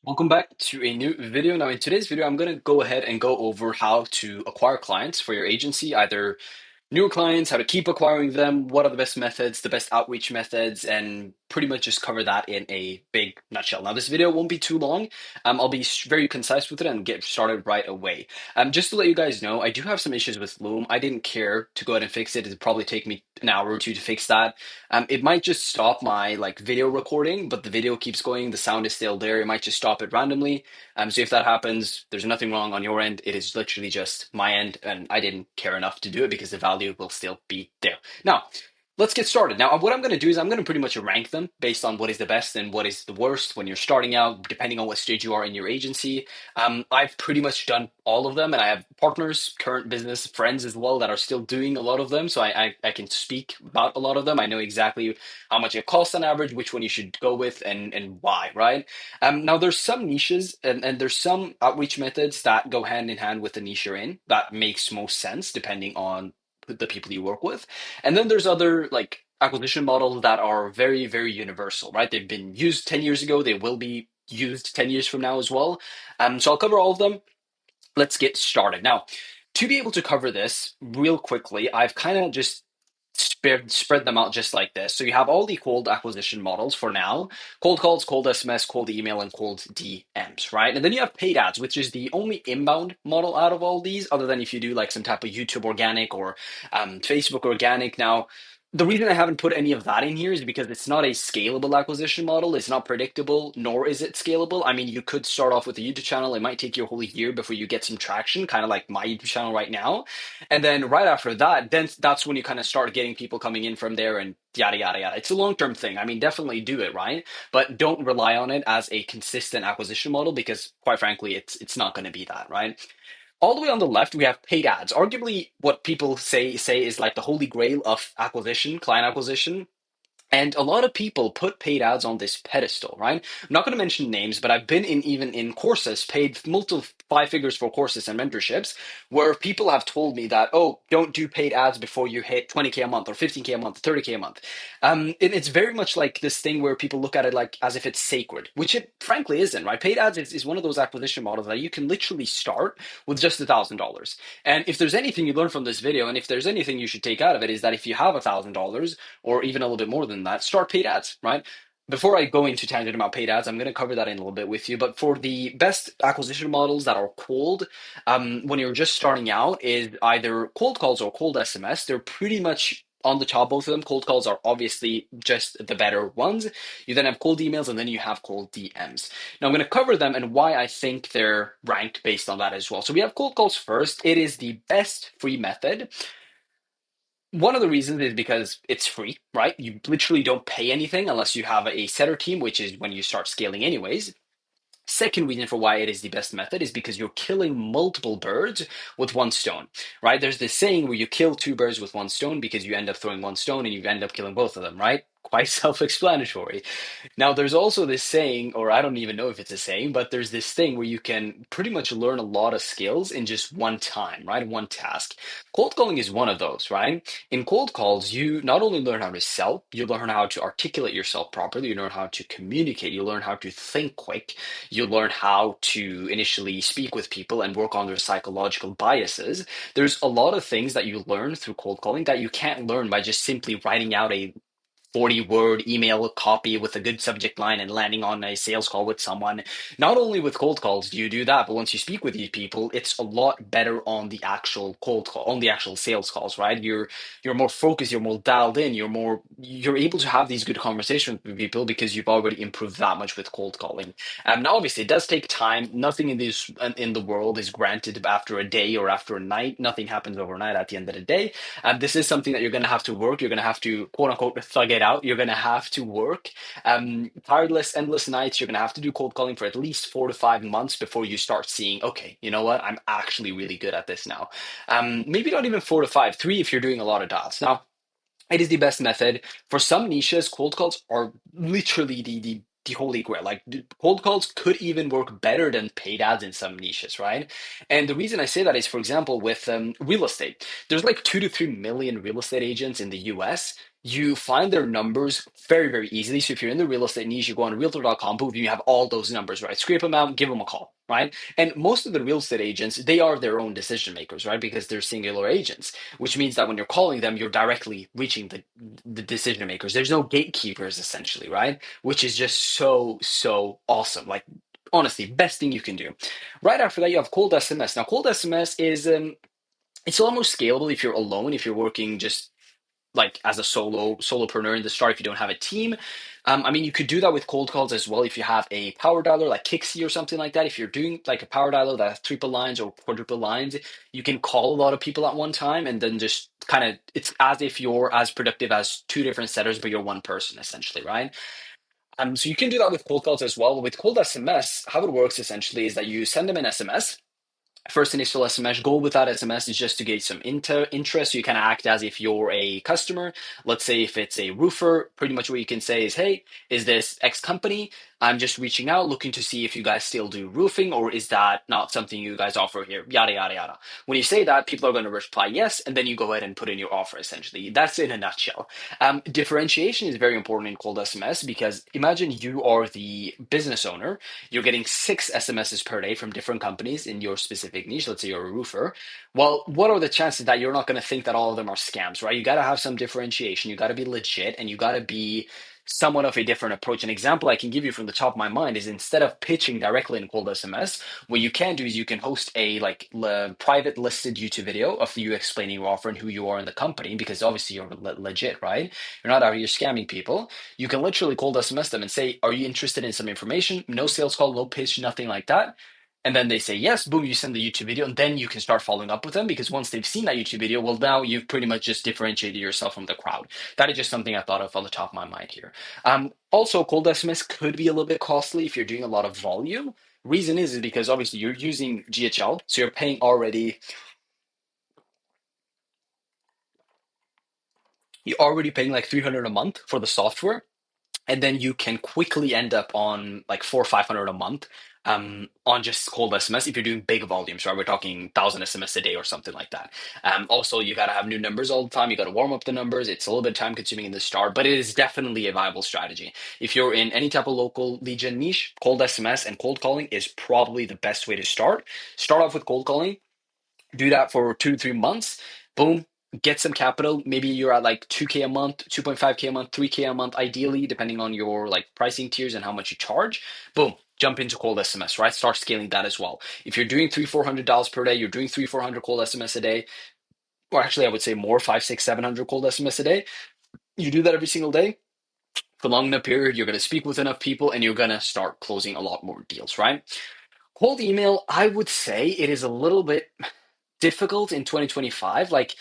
Welcome back to a new video. Now, in today's video, I'm going to go ahead and go over how to acquire clients for your agency, either newer clients, how to keep acquiring them, what are the best methods, the best outreach methods, and pretty much just cover that in a big nutshell. Now, this video won't be too long. I'll be very concise with it and get started right away. Just to let you guys know, I do have some issues with Loom. I didn't care to go ahead and fix it. It'd probably take me an hour or two to fix that. It might just stop my video recording, but the video keeps going. The sound is still there. It might just stop it randomly. So if that happens, there's nothing wrong on your end. It is literally just my end, and I didn't care enough to do it because the value will still be there. Now, let's get started. Now, what I'm going to do is I'm going to pretty much rank them based on what is the best and what is the worst when you're starting out, depending on what stage you are in your agency. I've pretty much done all of them, and I have partners, current business friends as well that are still doing a lot of them. So I can speak about a lot of them. I know exactly how much it costs on average, which one you should go with, and why, right? Now, there's some niches and there's some outreach methods that go hand in hand with the niche you're in. That makes most sense depending on the people you work with. And then there's other acquisition models that are very, very universal, right? They've been used 10 years ago. They will be used 10 years from now as well. So I'll cover all of them. Let's get started. Now, to be able to cover this real quickly, I've kind of just spread them out just like this. So you have all the cold acquisition models for now: cold calls, cold SMS, cold email, and cold DMs, right? And then you have paid ads, which is the only inbound model out of all these, other than if you do like some type of YouTube organic or Facebook organic. Now, the reason I haven't put any of that in here is because it's not a scalable acquisition model. It's not predictable, nor is it scalable. I mean, you could start off with a YouTube channel. It might take you a whole year before you get some traction, kind of like my YouTube channel right now. And then right after that, then that's when you kind of start getting people coming in from there and yada, yada, yada. It's a long-term thing. I mean, definitely do it, right? But don't rely on it as a consistent acquisition model because quite frankly, it's not going to be that, right? All the way on the left, we have paid ads. Arguably, what people say is like the holy grail of acquisition, client acquisition. And a lot of people put paid ads on this pedestal, right? I'm not going to mention names, but I've been in even in courses, paid multiple five figures for courses and mentorships, where people have told me that, oh, don't do paid ads before you hit 20K a month or 15K a month, 30K a month. And it's very much like this thing where people look at it like as if it's sacred, which it frankly isn't, right? Paid ads is one of those acquisition models that you can literally start with just $1,000. And if there's anything you learn from this video, and if there's anything you should take out of it, is that if you have $1,000 or even a little bit more than that, start paid ads, right? Before I go into tangent about paid ads, I'm going to cover that in a little bit with you. But for the best acquisition models that are cold, when you're just starting out, is either cold calls or cold SMS. They're pretty much on the top, both of them. Cold calls are obviously just the better ones. You then have cold emails, and then you have cold DMs. Now, I'm going to cover them and why I think they're ranked based on that as well. So we have cold calls first. It is the best free method. One of the reasons is because it's free, right? You literally don't pay anything unless you have a setter team, which is when you start scaling anyways. Second reason for why it is the best method is because you're killing multiple birds with one stone, right? There's this saying where you kill two birds with one stone because you end up throwing one stone and you end up killing both of them, right? Quite self-explanatory. Now, there's also this saying, or I don't even know if it's a saying, but there's this thing where you can pretty much learn a lot of skills in just one time, right? One task. Cold calling is one of those, right? In cold calls, you not only learn how to sell, you learn how to articulate yourself properly, you learn how to communicate, you learn how to think quick, you learn how to initially speak with people and work on their psychological biases. There's a lot of things that you learn through cold calling that you can't learn by just simply writing out a 40-word email copy with a good subject line and landing on a sales call with someone. Not only with cold calls do you do that, but once you speak with these people, it's a lot better on the actual cold call, on the actual sales calls, right? You're more focused, you're more dialed in, you're able to have these good conversations with people because you've already improved that much with cold calling. Now, obviously, it does take time. Nothing in the world is granted after a day or after a night. Nothing happens overnight at the end of the day. This is something that you're going to have to work. You're going to have to, quote unquote, thug it out. You're going to have to work tireless, endless nights. You're going to have to do cold calling for at least 4 to 5 months before you start seeing, okay, you know what? I'm actually really good at this now. Maybe not even 4 to 5, 3 if you're doing a lot of dots. Now, it is the best method. For some niches, cold calls are literally the holy grail. Like cold calls could even work better than paid ads in some niches, right? And the reason I say that is, for example, with real estate, there's like 2 to 3 million real estate agents in the US. You find their numbers very, very easily. So if you're in the real estate niche, you go on realtor.com, boom, you have all those numbers, right? Scrape them out, give them a call, right? And most of the real estate agents, they are their own decision makers, right? Because they're singular agents, which means that when you're calling them, you're directly reaching the decision makers. There's no gatekeepers essentially, right? Which is just so, so awesome. Like, honestly, best thing you can do. Right after that, you have cold SMS. Now, cold SMS is it's a lot more scalable if you're alone, if you're working just like as a solopreneur in the start, if you don't have a team. I mean, you could do that with cold calls as well if you have a power dialer like Kixie or something like that. If you're doing like a power dialer that has triple lines or quadruple lines, you can call a lot of people at one time and then just kind of, it's as if you're as productive as two different setters, but you're one person essentially, right? So you can do that with cold calls as well. With cold SMS, how it works essentially is that you send them an SMS. First initial SMS goal with that SMS is just to get some interest. So you kind of act as if you're a customer. Let's say if it's a roofer, pretty much what you can say is, hey, is this X company? I'm just reaching out looking to see if you guys still do roofing, or is that not something you guys offer here? Yada, yada, yada. When you say that, people are going to reply yes, and then you go ahead and put in your offer essentially. That's in a nutshell. Differentiation is very important in cold SMS because imagine you are the business owner, you're getting six SMSs per day from different companies in your specific niche. Let's say you're a roofer. Well, what are the chances that you're not going to think that all of them are scams, right? You got to have some differentiation. You got to be legit and you got to be somewhat of a different approach. An example I can give you from the top of my mind is instead of pitching directly in cold SMS, what you can do is you can host a private listed YouTube video of you explaining your offer and who you are in the company, because obviously you're legit, right? You're not out here scamming people. You can literally cold SMS them and say, are you interested in some information? No sales call, no pitch, nothing like that. And then they say yes, boom, you send the YouTube video, and then you can start following up with them because once they've seen that YouTube video, well, now you've pretty much just differentiated yourself from the crowd. That is just something I thought of on the top of my mind here. Also, cold SMS could be a little bit costly if you're doing a lot of volume. Reason is because obviously you're using GHL, so you're already paying like 300 a month for the software, and then you can quickly end up on like 400 or 500 a month on just cold SMS if you're doing big volumes, right? We're talking 1,000 SMS a day or something like that. Also, you got to have new numbers all the time. You got to warm up the numbers. It's a little bit time consuming in the start, but it is definitely a viable strategy. If you're in any type of local lead gen niche, cold SMS and cold calling is probably the best way to start. Start off with cold calling, do that for 2 to 3 months, boom, get some capital. Maybe you're at like 2K a month, 2.5K a month, 3K a month, ideally, depending on your like pricing tiers and how much you charge. Boom, jump into cold SMS, right? Start scaling that as well. If you're doing $300-400 per day, you're doing 300-400 cold SMS a day, or actually I would say more, 500-600-700 cold SMS a day. You do that every single day for long enough period, you're going to speak with enough people and you're going to start closing a lot more deals, right? Cold email, I would say it is a little bit difficult in 2025, like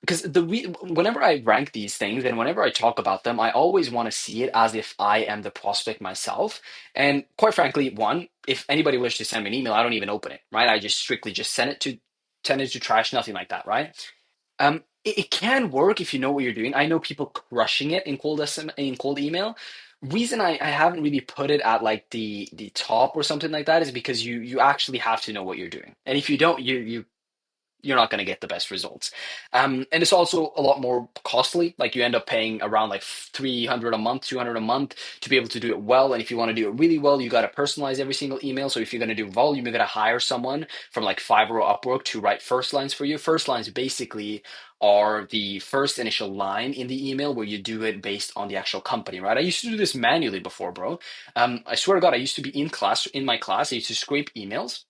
because whenever I rank these things and whenever I talk about them, I always want to see it as if I am the prospect myself. And quite frankly, one, if anybody wishes to send me an email, I don't even open it, right? I just strictly just send it to trash, nothing like that, right? It can work if you know what you're doing. I know people crushing it in in cold email. Reason I haven't really put it at like the top or something like that is because you actually have to know what you're doing. And if you don't, you're not going to get the best results. And it's also a lot more costly. Like you end up paying around like 300 a month, 200 a month to be able to do it well. And if you want to do it really well, you got to personalize every single email. So if you're going to do volume, you're going to hire someone from like Fiverr or Upwork to write first lines for you. First lines basically are the first initial line in the email where you do it based on the actual company, right? I used to do this manually before, bro. I swear to God, I used to be in my class, I used to scrape emails.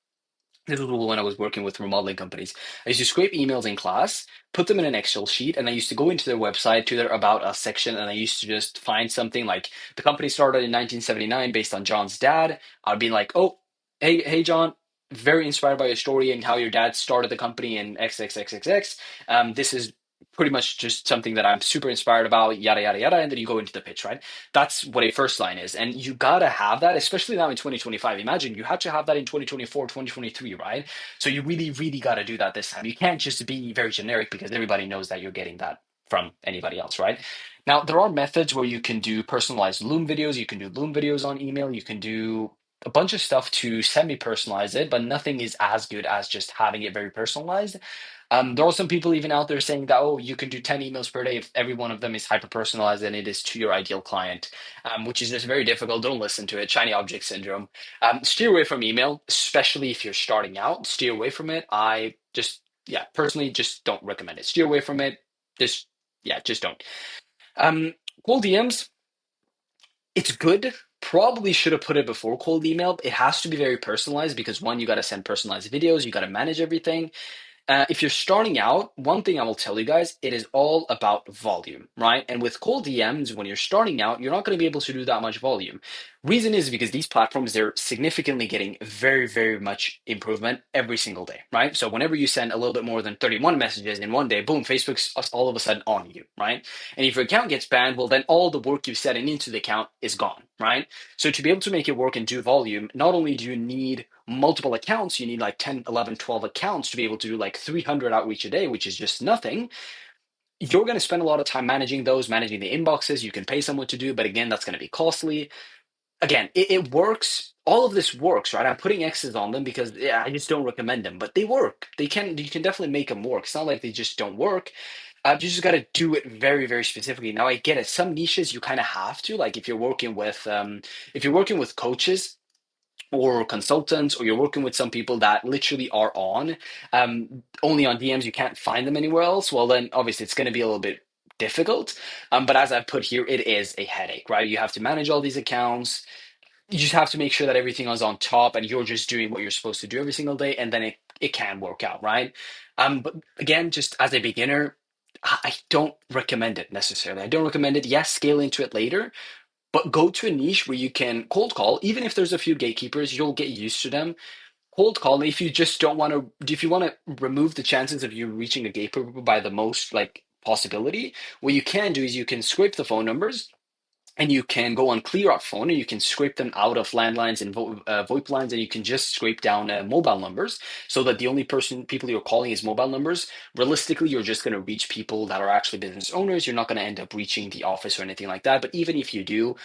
This was when I was working with remodeling companies. I used to scrape emails in class, put them in an Excel sheet, and I used to go into their website to their About Us section, and I used to just find something like the company started in 1979 based on John's dad. I'd be like, oh, hey, John, very inspired by your story and how your dad started the company in XXXXX. This is pretty much just something that I'm super inspired about, yada, yada, yada. And then you go into the pitch, right? That's what a first line is. And you gotta have that, especially now in 2025. Imagine you had to have that in 2024, 2023, right? So you really, really gotta do that this time. You can't just be very generic because everybody knows that you're getting that from anybody else, right? Now, there are methods where you can do personalized Loom videos. You can do Loom videos on email. You can do a bunch of stuff to semi-personalize it, but nothing is as good as just having it very personalized. There are some people even out there saying that, oh, you can do 10 emails per day if every one of them is hyper personalized and it is to your ideal client, which is just very difficult. Don't listen to it. Shiny object syndrome. Steer away from email, especially if you're starting out. Steer away from it. I just, yeah, personally, just don't recommend it. Steer away from it. Just, yeah, just don't. Um, Cold DMs, it's good. Probably should have put it before cold email. It has to be very personalized because one, you got to send personalized videos, you got to manage everything. If you're starting out, one thing I will tell you guys, it is all about volume, right? And with cold DMs, when you're starting out, you're not going to be able to do that much volume. Reason is because these platforms, they're significantly getting very, very much improvement every single day, right? So whenever you send a little bit more than 31 messages in one day, boom, Facebook's all of a sudden on you, right? And if your account gets banned, well, then all the work you've set into the account is gone, right? So to be able to make it work and do volume, not only do you need multiple accounts, you need like 10, 11, 12 accounts to be able to do like 300 outreach a day, which is just nothing. You're going to spend a lot of time managing those, managing the inboxes. You can pay someone to do, but again, that's going to be costly. Again, it works. All of this works, right? I'm putting X's on them because yeah, I just don't recommend them, but they work. You can definitely make them work. It's not like they just don't work. You just got to do it very, very specifically. Now, I get it. Some niches you kind of have to, like if you're working with coaches, or consultants, or you're working with some people that literally are on only on DMs, you can't find them anywhere else, well, then obviously it's going to be a little bit difficult. But as I've put here, it is a headache, right? You have to manage all these accounts. You just have to make sure that everything is on top and you're just doing what you're supposed to do every single day, and then it can work out, right? But again, just as a beginner, I don't recommend it necessarily. I don't recommend it. Yes, scale into it later, but go to a niche where you can cold call. Even if there's a few gatekeepers, you'll get used to them. Cold call, if you just don't want to, if you want to remove the chances of you reaching a gatekeeper by the most like possibility, what you can do is you can scrape the phone numbers and you can go on clear out phone and you can scrape them out of landlines and VoIP lines, and you can just scrape down mobile numbers so that the only people you're calling is mobile numbers. Realistically, you're just going to reach people that are actually business owners. You're not going to end up reaching the office or anything like that. But even if you do,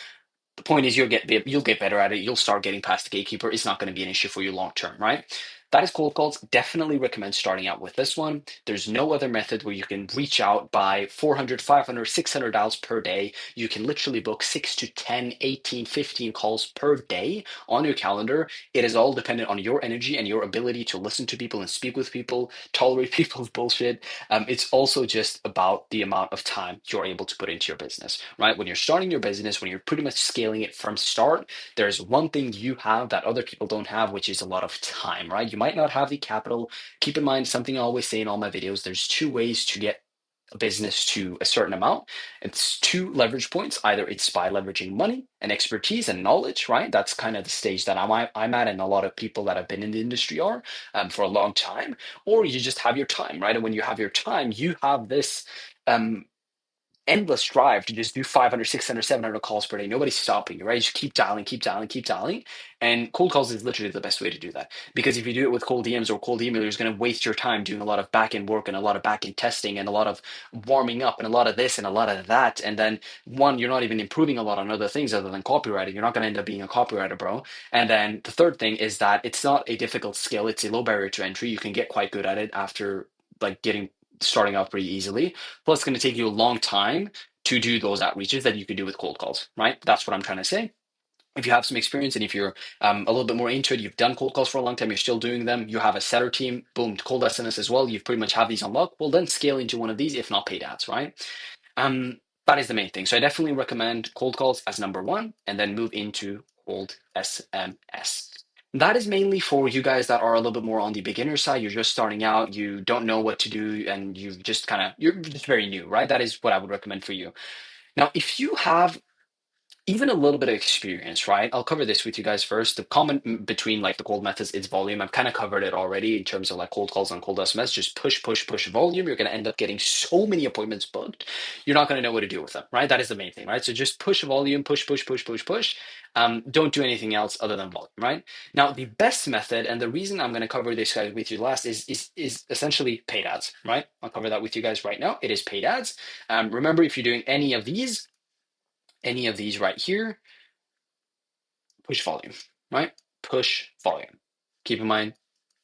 the point is you'll get better at it. You'll start getting past the gatekeeper. It's not going to be an issue for you long term, right? That is cold calls. Definitely recommend starting out with this one. There's no other method where you can reach out by 400, 500, 600 dials per day. You can literally book 6 to 10, 18, 15 calls per day on your calendar. It is all dependent on your energy and your ability to listen to people and speak with people, tolerate people's bullshit. It's also just about the amount of time you're able to put into your business, right? When you're starting your business, when you're pretty much scaling it from start, there's one thing you have that other people don't have, which is a lot of time, right? You might not have the capital. Keep in mind something I always say in all my videos, there's two ways to get a business to a certain amount. It's two leverage points. Either it's by leveraging money and expertise and knowledge, right? That's kind of the stage that I'm at, and a lot of people that have been in the industry are for a long time. Or you just have your time, right? And when you have your time, you have this um, endless drive to just do 500, 600, 700 calls per day. Nobody's stopping you, right? You just keep dialing, keep dialing, keep dialing. And cold calls is literally the best way to do that. Because if you do it with cold DMs or cold email, you're just going to waste your time doing a lot of back end work and a lot of back end testing and a lot of warming up and a lot of this and a lot of that. And then one, you're not even improving a lot on other things other than copywriting. You're not going to end up being a copywriter, bro. And then the third thing is that it's not a difficult skill. It's a low barrier to entry. You can get quite good at it after like getting starting out pretty easily. Plus, it's going to take you a long time to do those outreaches that you could do with cold calls, right? That's what I'm trying to say. If you have some experience and if you're a little bit more into it, you've done cold calls for a long time, you're still doing them, you have a setter team, boom, cold SMS as well, you've pretty much have these unlocked, well, then scale into one of these, if not paid ads, right? Um, that is the main thing. So I definitely recommend cold calls as number one, and then move into cold SMS. That is mainly for you guys that are a little bit more on the beginner side. You're just starting out, you don't know what to do, and you're just very new, right? That is what I would recommend for you. Now, if you have even a little bit of experience, right? I'll cover this with you guys first. The common between like the cold methods is volume. I've kind of covered it already in terms of like cold calls and cold SMS. Just push, push, push volume. You're going to end up getting so many appointments booked. You're not going to know what to do with them, right? That is the main thing, right? So just push volume, push, push, push, push, push. Don't do anything else other than volume, right? Now, the best method, and the reason I'm going to cover this guys with you last is essentially paid ads, right? I'll cover that with you guys right now. It is paid ads. Remember, if you're doing any of these right here, push volume, right? push volume. Keep in mind,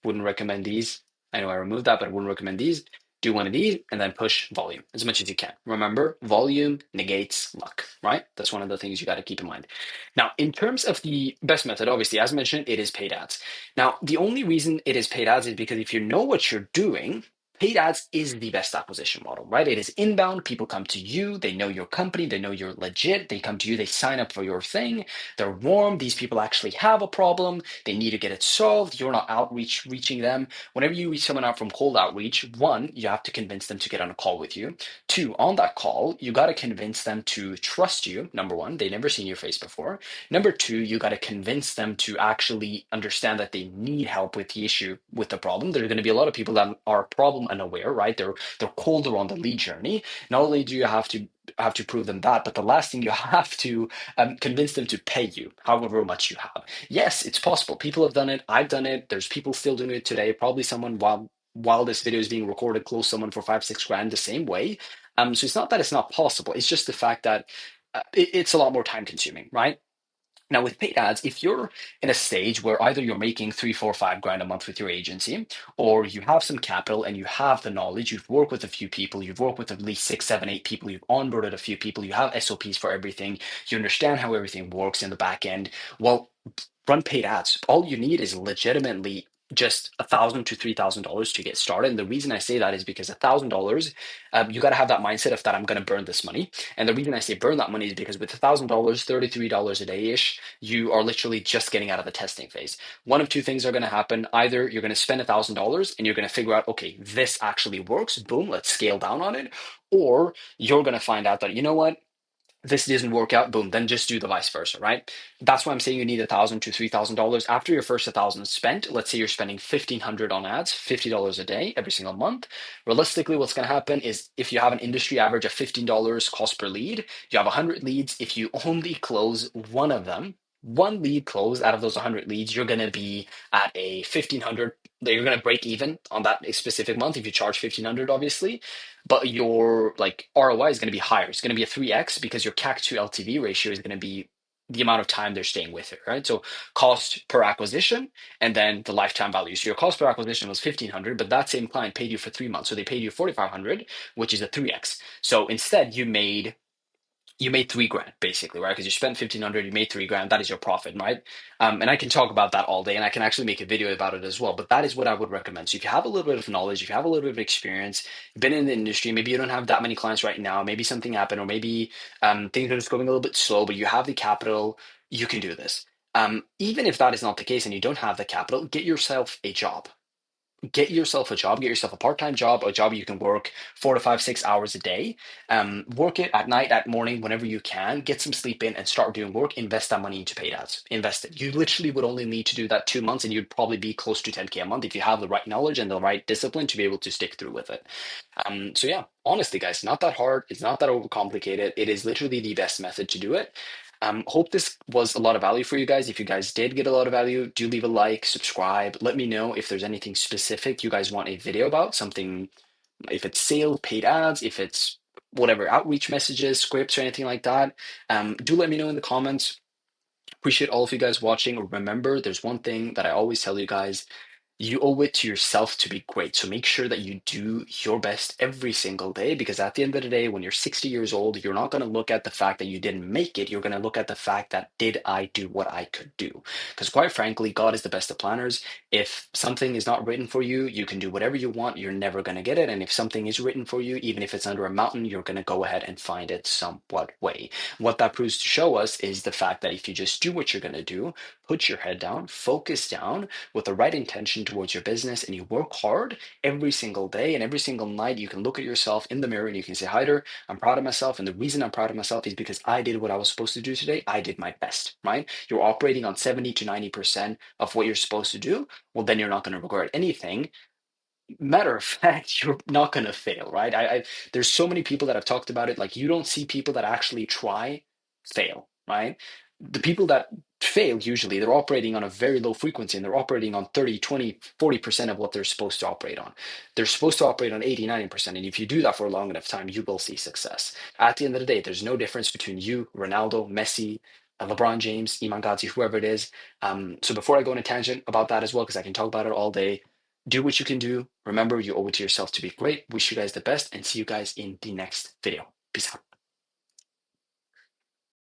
wouldn't recommend these. I know I removed that, but I wouldn't recommend these. Do one of these and then push volume as much as you can. Remember, volume negates luck, right? That's one of the things you got to keep in mind. Now, in terms of the best method, obviously, as mentioned, it is paid ads. Now, the only reason it is paid ads is because if you know what you're doing, paid ads is the best acquisition model, right? It is inbound. People come to you. They know your company. They know you're legit. They come to you. They sign up for your thing. They're warm. These people actually have a problem. They need to get it solved. You're not reaching them. Whenever you reach someone out from cold outreach, one, you have to convince them to get on a call with you. Two, on that call, you got to convince them to trust you. Number one, they never seen your face before. Number two, you got to convince them to actually understand that they need help with the issue, with the problem. There are going to be a lot of people that are problem unaware, right? They're colder on the lead journey. Not only do you have to prove them that, but the last thing you have to convince them to pay you however much you have. Yes, it's possible. People have done it. I've done it. There's people still doing it today. Probably someone while this video is being recorded, close someone for 5, 6 grand the same way. So it's not that it's not possible. It's just the fact that it's a lot more time consuming, right? Now, with paid ads, if you're in a stage where either you're making 3, 4, 5 grand a month with your agency, or you have some capital and you have the knowledge, you've worked with a few people, you've worked with at least 6, 7, 8 people, you've onboarded a few people, you have SOPs for everything, you understand how everything works in the back end, well, run paid ads. All you need is legitimately just $1,000 to $3,000 to get started. And the reason I say that is because $1,000, you got to have that mindset of that I'm going to burn this money. And the reason I say burn that money is because with $1,000, $33 a day ish, you are literally just getting out of the testing phase. One of two things are going to happen. Either you're going to spend $1,000 and you're going to figure out, okay, this actually works. Boom, let's scale down on it. Or you're going to find out that, you know what? This doesn't work out, boom, then just do the vice versa, right? That's why I'm saying you need $1,000 to $3,000 after your first 1,000 spent. Let's say you're spending 1,500 on ads, $50 a day every single month. Realistically, what's going to happen is if you have an industry average of $15 cost per lead, you have 100 leads. If you only close one of them, one lead close out of those 100 leads, you're going to be at a 1,500. You're going to break even on that specific month if you charge 1,500, obviously, but your like ROI is going to be higher. It's going to be a 3x because your CAC to LTV ratio is going to be the amount of time they're staying with it, right? So cost per acquisition and then the lifetime value. So your cost per acquisition was 1,500, but that same client paid you for 3 months. So they paid you 4,500, which is a 3x. So instead you made 3 grand basically, right? Because you spent 1,500, you made 3 grand. That is your profit, right? And I can talk about that all day, and I can actually make a video about it as well. But that is what I would recommend. So if you have a little bit of knowledge, if you have a little bit of experience, been in the industry, maybe you don't have that many clients right now, maybe something happened, or maybe things are just going a little bit slow, but you have the capital, you can do this. Even if that is not the case and you don't have the capital, get yourself a job, get yourself a job, get yourself a part-time job, a job you can work 4 to 5, 6 hours a day. Work it at night, at morning, whenever you can. Get some sleep in and start doing work. Invest that money into paid ads. Invest it. You literally would only need to do that 2 months, and you'd probably be close to 10K a month if you have the right knowledge and the right discipline to be able to stick through with it. So yeah, honestly, guys, not that hard. It's not that overcomplicated. It is literally the best method to do it. Hope this was a lot of value for you guys. If you guys did get a lot of value, do leave a like, subscribe. Let me know if there's anything specific you guys want a video about, something, if it's sales, paid ads, if it's whatever, outreach messages, scripts, or anything like that. Do let me know in the comments. Appreciate all of you guys watching. Remember, there's one thing that I always tell you guys: you owe it to yourself to be great. So make sure that you do your best every single day, because at the end of the day, when you're 60 years old, you're not going to look at the fact that you didn't make it. You're going to look at the fact that, did I do what I could do? Because quite frankly, God is the best of planners. If something is not written for you, you can do whatever you want. You're never going to get it. And if something is written for you, even if it's under a mountain, you're going to go ahead and find it somewhat way. What that proves to show us is the fact that if you just do what you're going to do, put your head down, focus down, with the right intention towards your business, and you work hard every single day and every single night, you can look at yourself in the mirror and you can say, Haider, I'm proud of myself. And the reason I'm proud of myself is because I did what I was supposed to do today. I did my best, right? You're operating on 70 to 90% of what you're supposed to do. Well, then you're not going to regret anything. Matter of fact, you're not going to fail, right? There's so many people that have talked about it. Like, you don't see people that actually try fail, right? The people that fail, usually they're operating on a very low frequency, and they're operating on 30, 20, 40% of what they're supposed to operate on. They're supposed to operate on 80, 90%. And if you do that for a long enough time, you will see success. At the end of the day, there's no difference between you, Ronaldo, Messi, LeBron James, Iman Gadzhi, whoever it is. So before I go on a tangent about that as well, because I can talk about it all day, do what you can do. Remember, you owe it to yourself to be great. Wish you guys the best and see you guys in the next video. Peace out.